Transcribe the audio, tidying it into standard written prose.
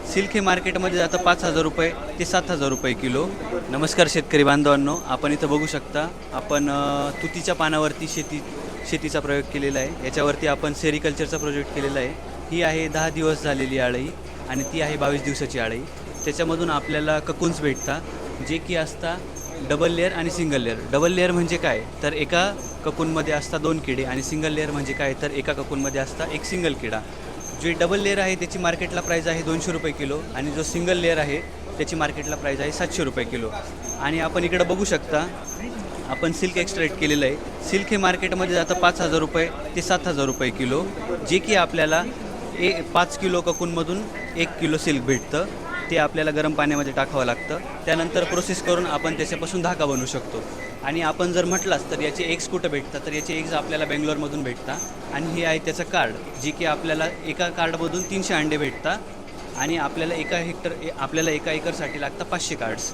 Silk हे मार्केटमध्ये जातं 5,000 रुपये ते 7,000 रुपये किलो. नमस्कार शेतकरी बांधवांनो, आपण इथं बघू शकता. आपण तुतीच्या पानावरती शेतीचा प्रयोग केलेला आहे. याच्यावरती आपण सेरिकल्चरचा प्रोजेक्ट केलेला आहे. ही आहे 10 दिवस झालेली अळई आणि ती आहे 22 दिवसाची अळई. त्याच्यामधून आपल्याला ककुन्स भेटतात, जे की असतात डबल लेअर आणि सिंगल लेअर. डबल लेअर म्हणजे काय, तर एका ककूनमध्ये असतात 2 किडे, आणि सिंगल लेअर म्हणजे काय, तर एका ककूनमध्ये असता एक सिंगल किडा. जे डबल लेअर आहे त्याची मार्केटला प्राईज आहे 200 रुपये किलो, आणि जो सिंगल लेअर आहे त्याची मार्केटला प्राईज आहे 700 रुपये किलो. आणि आपण इकडं बघू शकता, आपण सिल्क एक्स्ट्रॅक्ट केलेलं आहे. सिल्क हे मार्केटमध्ये जातं 5,000 रुपये ते 7,000 रुपये किलो, जे की आपल्याला 5 किलो ककूनमधून 1 किलो सिल्क भेटतं. ते आपल्याला गरम पाण्यामध्ये टाकावं लागतं. त्यानंतर प्रोसेस करून आपण त्याच्यापासून धागा बनवू शकतो. आणि आपण जर म्हटलास तर याचे एग्स कुठं भेटतात, तर याचे एग्स आपल्याला बेंगलोरमधून भेटतात. आणि हे आहे त्याचं कार्ड, जे की आपल्याला एका कार्डमधून 300 अंडे भेटतात. आणि आपल्याला एका एकरसाठी लागतं 500 कार्ड्स.